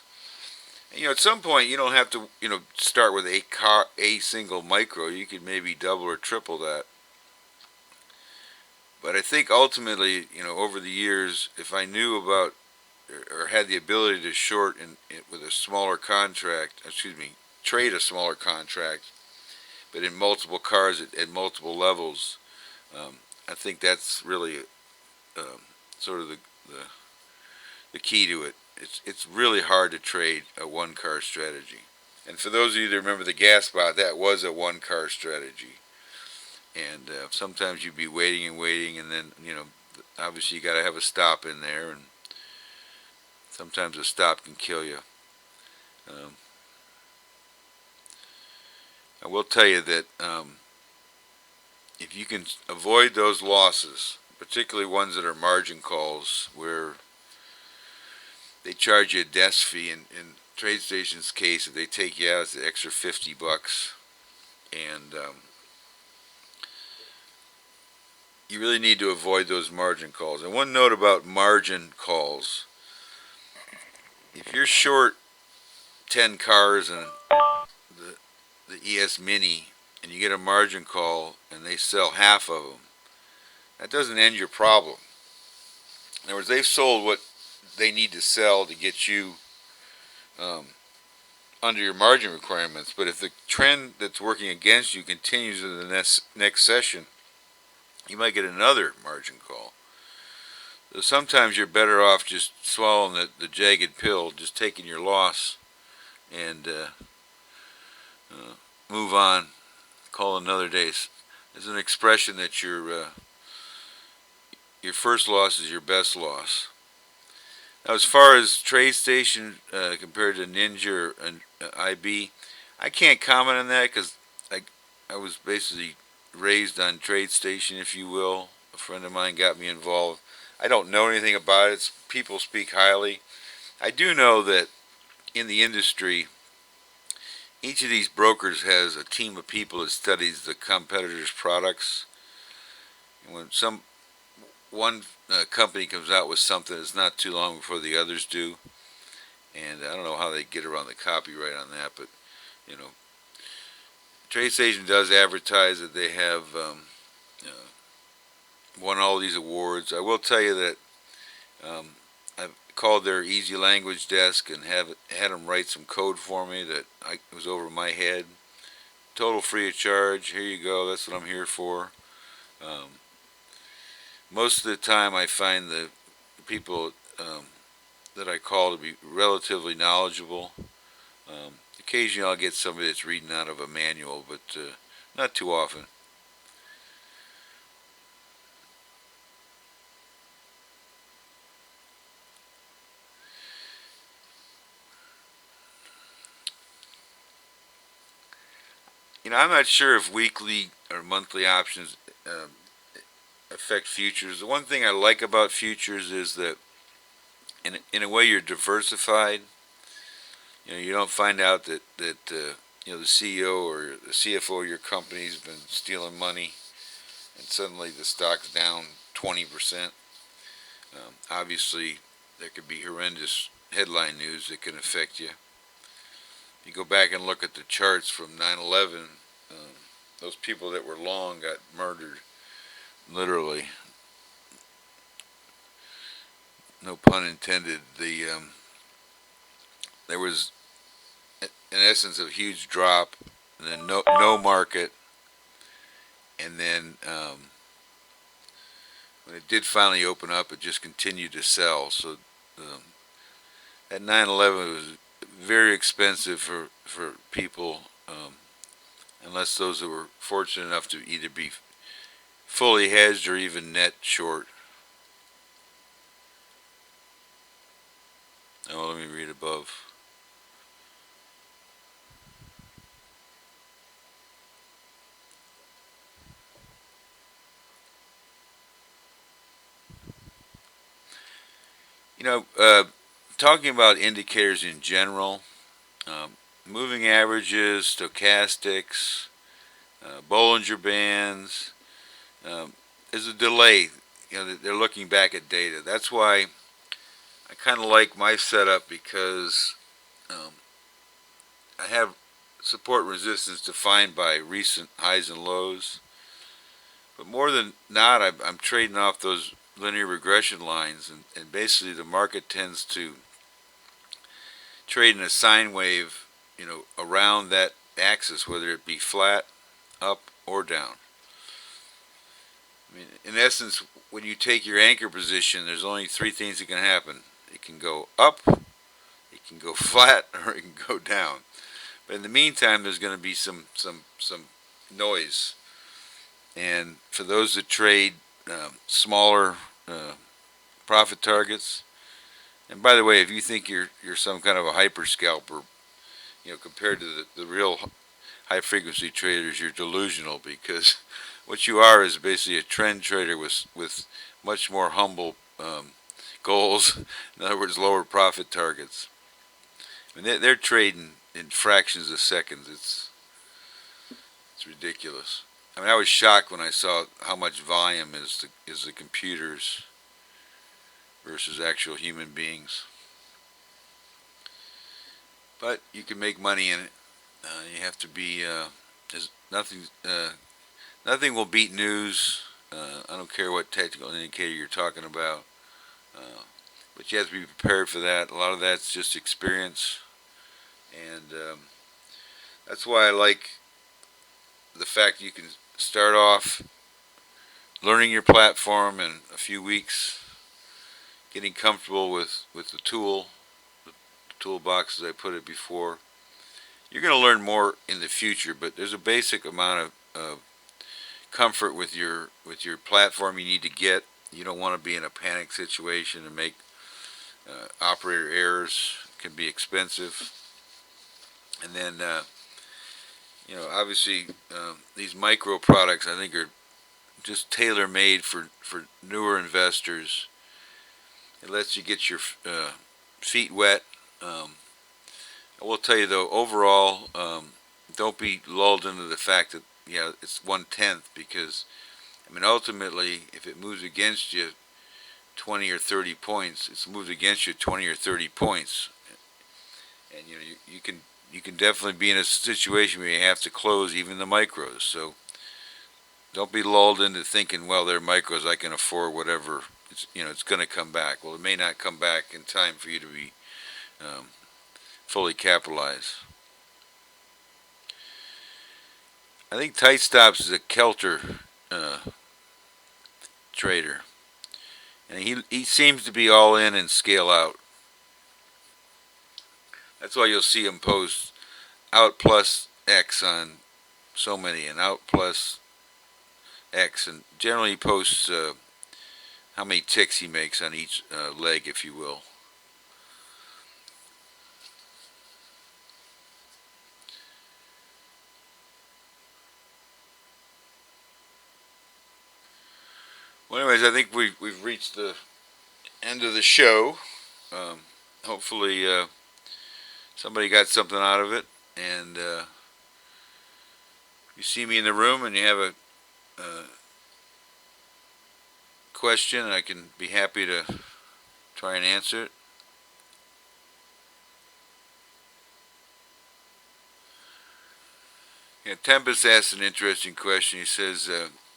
And, at some point you don't have to, start with a single micro. You could maybe double or triple that. But I think ultimately, over the years, if I knew about or had the ability to short with a smaller contract, trade a smaller contract, but in multiple cars at multiple levels, um, I think that's really um, sort of the the key to it. It's really hard to trade a one car strategy. And for those of you that remember the gas bot, that was a one car strategy. And sometimes you'd be waiting and waiting, and then obviously you got to have a stop in there, and sometimes a stop can kill you. Um, I will tell you that if you can avoid those losses, particularly ones that are margin calls, where they charge you a desk fee. In TradeStation's case, if they take you out, it's an extra $50, and you really need to avoid those margin calls. And one note about margin calls: if you're short 10 cars in the ES Mini, and you get a margin call, and they sell half of them, that doesn't end your problem. In other words, they've sold what they need to sell to get you um, under your margin requirements. But if the trend that's working against you continues in the next session, you might get another margin call. So sometimes you're better off just swallowing the jagged pill, just taking your loss, and move on. Call another day. There's an expression that your first loss is your best loss. Now, as far as TradeStation compared to Ninja and IB, I can't comment on that because I was basically raised on TradeStation, if you will. A friend of mine got me involved. I don't know anything about it. People speak highly. I do know that in the industry, each of these brokers has a team of people that studies the competitors' products. And when one company comes out with something, it's not too long before the others do. And I don't know how they get around the copyright on that, but you know, TradeStation does advertise that they have won all these awards. I will tell you that I've called their easy language desk and had them write some code for me that was over my head. Total free of charge. Here you go. That's what I'm here for. Um, Most of the time, I find the people that I call to be relatively knowledgeable. Occasionally, I'll get somebody that's reading out of a manual, but not too often. I'm not sure if weekly or monthly options affect futures. The one thing I like about futures is that in a way you're diversified. You don't find out that the CEO or the CFO of your company's been stealing money, and suddenly the stock's down 20%. Obviously, there could be horrendous headline news that can affect you. You go back and look at the charts from 9/11. Those people that were long got murdered, literally. No pun intended. There was, in essence, a huge drop, and then no market, and then when it did finally open up, it just continued to sell. So um, at 9/11, it was very expensive for people, unless those that were fortunate enough to either be fully hedged or even net short. Oh, let me read above. You know, talking about indicators in general, um, moving averages, stochastics, Bollinger Bands, um, is a delay. They're looking back at data. That's why I kind of like my setup, because um, I have support and resistance defined by recent highs and lows. But more than not, I'm trading off those linear regression lines, and basically the market tends to trade in a sine wave, around that axis, whether it be flat, up, or down. I mean, in essence, when you take your anchor position, there's only three things that can happen. It can go up, it can go flat, or it can go down. But in the meantime, there's going to be some noise. And for those that trade smaller profit targets, and by the way, if you think you're some kind of a hyper scalper, compared to the real high frequency traders, you're delusional, because what you are is basically a trend trader with much more humble goals. In other words, lower profit targets. I mean, they're trading in fractions of seconds. It's ridiculous. I mean, I was shocked when I saw how much volume is the computers versus actual human beings. But you can make money in it. You have to be. There's nothing. Nothing will beat news. I don't care what technical indicator you're talking about. Uh, but you have to be prepared for that. A lot of that's just experience, and that's why I like the fact you can start off learning your platform in a few weeks, getting comfortable with the toolbox, as I put it before. You're going to learn more in the future, but there's a basic amount of comfort with your platform you need to get. You don't want to be in a panic situation and make operator errors. It can be expensive. And then, obviously, these micro products, I think, are just tailor made for newer investors. It lets you get your feet wet. I will tell you, though, overall, don't be lulled into the fact that it's 1/10, because I mean, ultimately, if it moves against you 20 or 30 points, it's moved against you 20 or 30 points, and you can definitely be in a situation where you have to close even the micros. So don't be lulled into thinking, well, they're micros, I can afford whatever. It's going to come back. Well, it may not come back in time for you to be um, fully capitalized. I think Tight Stops is a Kelter uh, trader, and he seems to be all in and scale out. That's why you'll see him post out plus X on so many, and out plus X, and generally he posts how many ticks he makes on each leg, if you will. Well, anyways, I think we've reached the end of the show. Hopefully, somebody got something out of it. And you see me in the room and you have a question, I can be happy to try and answer it. Yeah, Tempest asked an interesting question. He says,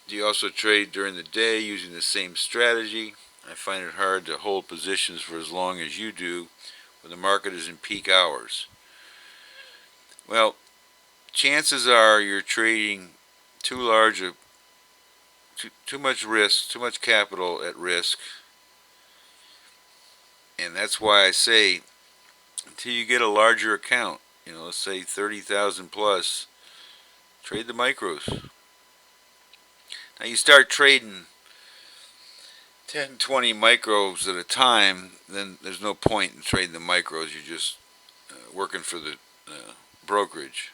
do you also trade during the day using the same strategy? I find it hard to hold positions for as long as you do when the market is in peak hours. Well, chances are you're trading too large a too much risk, too much capital at risk, and that's why I say until you get a larger account, let's say 30,000 plus, trade the micros. Now you start trading 10, 20 micros at a time, then there's no point in trading the micros. You're just working for the brokerage.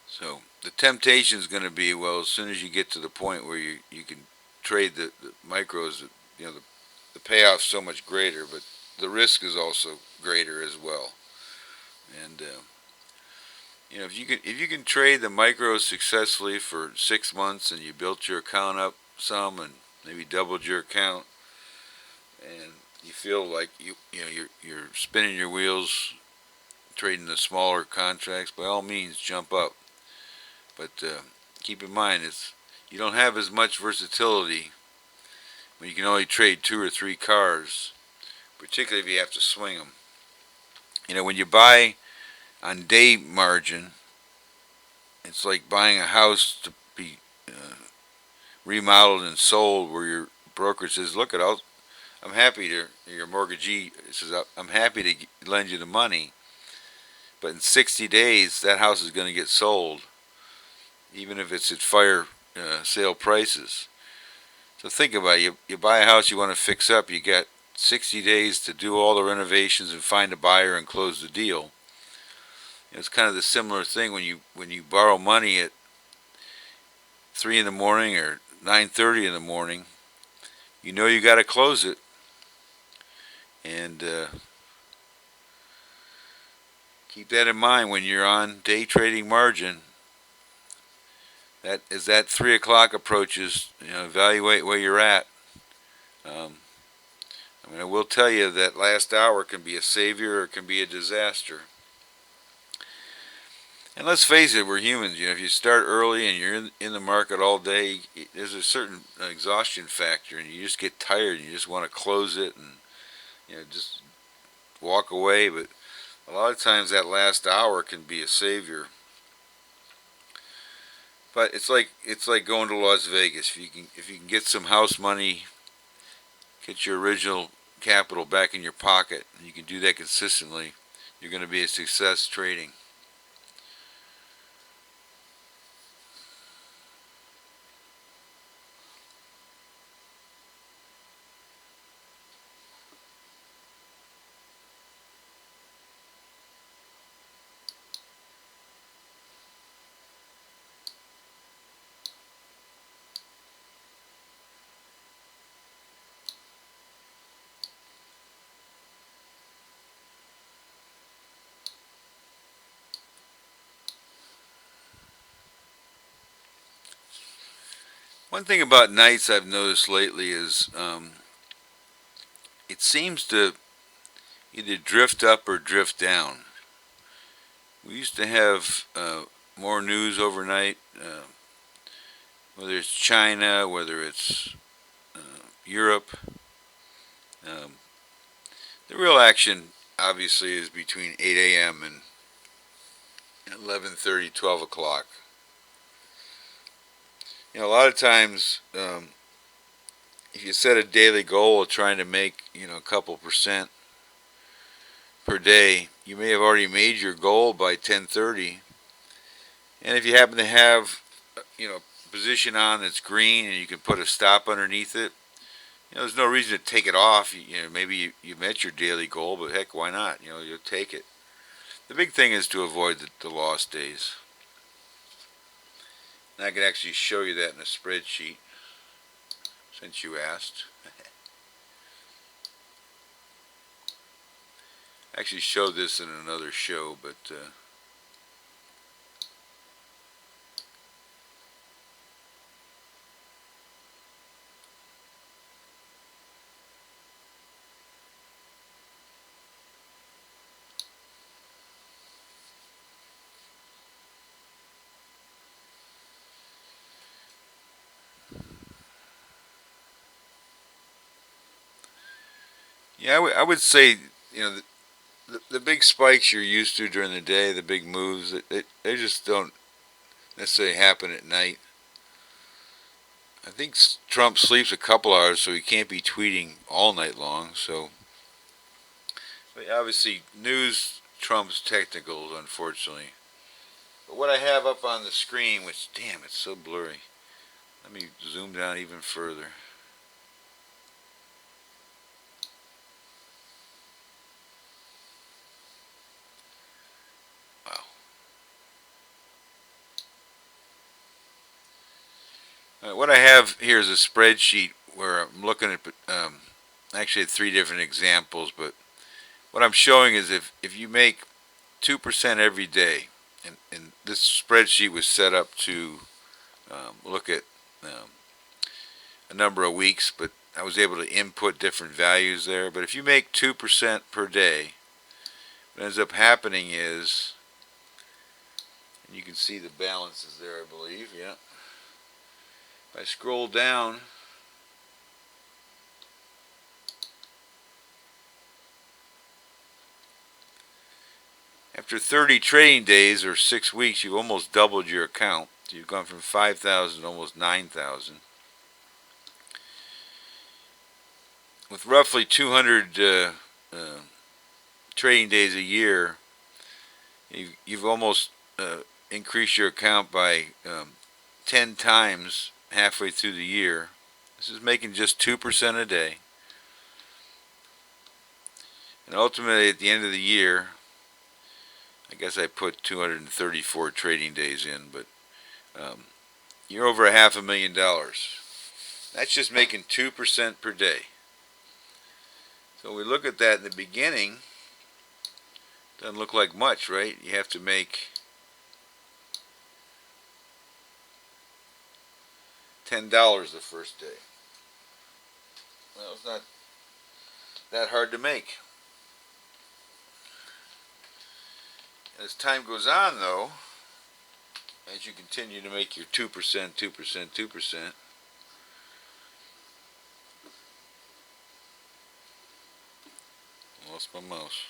So the temptation is going to be, well, as soon as you get to the point where you can trade the micros, the payoff's so much greater, but the risk is also greater as well. And if you can trade the micros successfully for 6 months and you built your account up some and maybe doubled your account, and you feel like you're spinning your wheels trading the smaller contracts, by all means jump up. But keep in mind, you don't have as much versatility when you can only trade 2 or 3 cars, particularly if you have to swing them. When you buy on day margin, it's like buying a house to be remodeled and sold, where your broker says, look, I'm happy to, your mortgagee says, I'm happy to lend you the money, but in 60 days that house is going to get sold, even if it's at fire sale prices. So think about it. You buy a house you want to fix up, you got 60 days to do all the renovations and find a buyer and close the deal. It's kind of the similar thing when you borrow money at 3 in the morning or 9:30 in the morning. You got to close it, and keep that in mind when you're on day trading margin. That as that 3 o'clock approaches, evaluate where you're at. I will tell you that last hour can be a savior or it can be a disaster. And let's face it, we're humans. If you start early and you're in the market all day, there's a certain exhaustion factor, and you just get tired and you just want to close it and just walk away. But a lot of times that last hour can be a savior. But it's like going to Las Vegas. If you can get some house money, get your original capital back in your pocket, and you can do that consistently, you're going to be a success trading. One thing about nights I've noticed lately is it seems to either drift up or drift down. We used to have more news overnight, whether it's China, whether it's Europe. Um, the real action, obviously, is between 8 a.m. and 11:30, 12 o'clock. A lot of times, if you set a daily goal of trying to make, a couple percent per day, you may have already made your goal by 10:30. And if you happen to have, a position on that's green and you can put a stop underneath it, there's no reason to take it off. Maybe you met your daily goal, but heck, why not? You'll take it. The big thing is to avoid the lost days. And I can actually show you that in a spreadsheet, since you asked. I actually showed this in another show, but yeah, I would say, you know, the big spikes you're used to during the day, the big moves, they just don't necessarily happen at night. I think Trump sleeps a couple hours, so he can't be tweeting all night long. So, but obviously, news trumps technicals, unfortunately. But what I have up on the screen, which, damn, it's so blurry. Let me zoom down even further. Wow. What I have here is a spreadsheet where I'm looking at actually three different examples, but what I'm showing is if you make 2% every day, and this spreadsheet was set up to look at a number of weeks, but I was able to input different values there. But if you make 2% per day, what ends up happening is, and you can see the balances there, I believe, yeah. If I scroll down, after 30 trading days or 6 weeks, you've almost doubled your account. You've gone from 5,000 to almost 9,000. With roughly 200 trading days a year, you've almost increased your account by 10 times halfway through the year. This is making just 2% a day. And ultimately, at the end of the year, I guess I put 234 trading days in, but you're over $500,000. That's just making 2% per day. So we look at that in the beginning, doesn't look like much, right? You have to make $10 the first day. Well, it's not that hard to make. As time goes on, though, as you continue to make your 2%, 2%, 2%, I lost my mouse.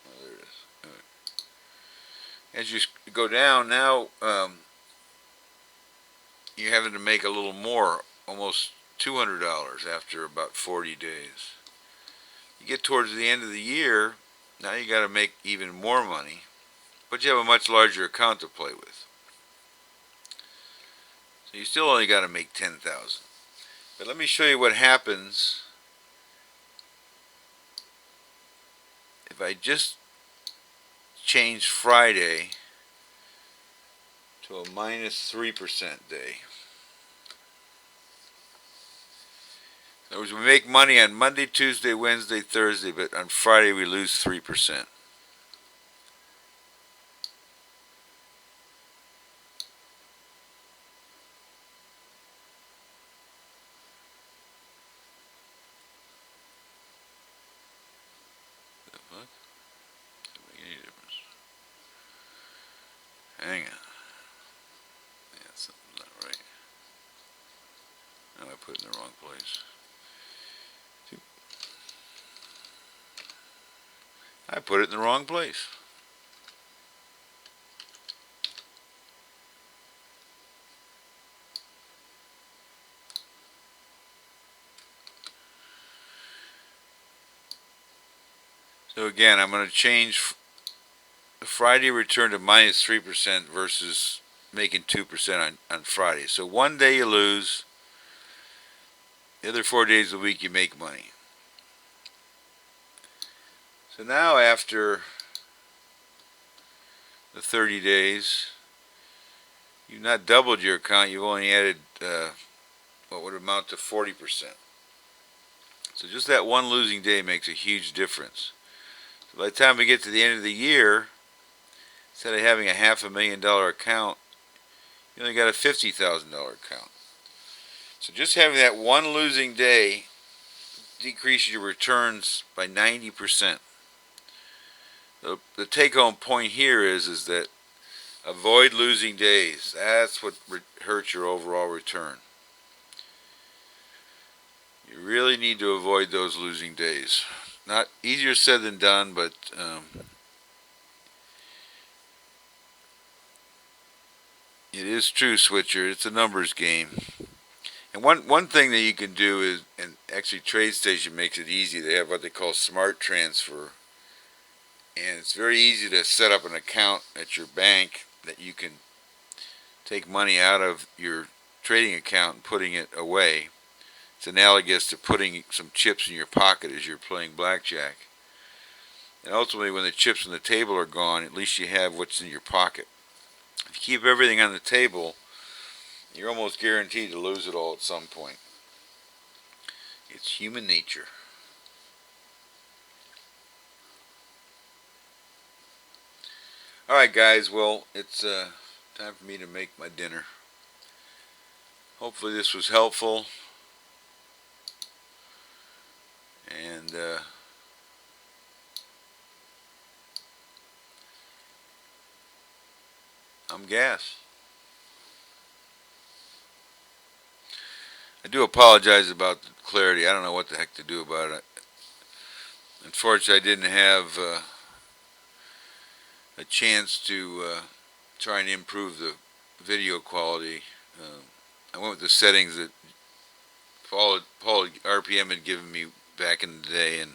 Oh, there it is. All right. As you go down, now you're having to make a little more, almost $200 after about 40 days. You get towards the end of the year, now you got to make even more money, but you have a much larger account to play with. So you still only got to make 10,000. But let me show you what happens if I just change Friday to a minus 3% day. In other words, we make money on Monday, Tuesday, Wednesday, Thursday, but on Friday we lose 3%. What? Doesn't make any difference. Hang on. Yeah, something's not right. No, I put it in the wrong place. I put it in the wrong place. So again, I'm going to change the Friday return to minus 3% versus making 2% on Friday. So one day you lose, the other 4 days of the week you make money. So now after the 30 days, You've not doubled your account. You've only added what would amount to 40%. So just that one losing day makes a huge difference. So by the time we get to the end of the year, instead of having a $500,000 account, you only got a $50,000 account. So just having that one losing day decreases your returns by 90%. The take-home point here is that avoid losing days. That's what hurts your overall return. You really need to avoid those losing days. Not easier said than done, but it is true, Switcher. It's a numbers game. And one thing that you can do is, and actually TradeStation makes it easy. They have what they call smart transfer. And it's very easy to set up an account at your bank that you can take money out of your trading account and putting it away. It's analogous to putting some chips in your pocket as you're playing blackjack. And ultimately, when the chips on the table are gone, at least you have what's in your pocket. If you keep everything on the table, you're almost guaranteed to lose it all at some point. It's human nature. Alright guys, well, it's time for me to make my dinner. Hopefully this was helpful. And I'm gas. I do apologize about the clarity. I don't know what the heck to do about it. Unfortunately, I didn't have a chance to try and improve the video quality. I went with the settings that Paul RPM had given me back in the day, and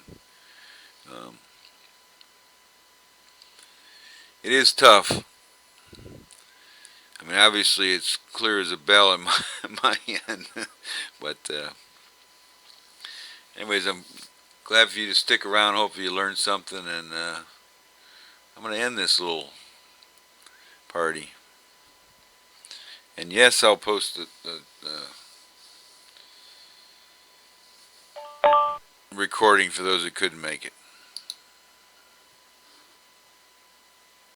it is tough. I mean, obviously it's clear as a bell in my end, but anyways, I'm glad for you to stick around. Hopefully you learned something, and I'm going to end this little party. And yes, I'll post the recording for those that couldn't make it.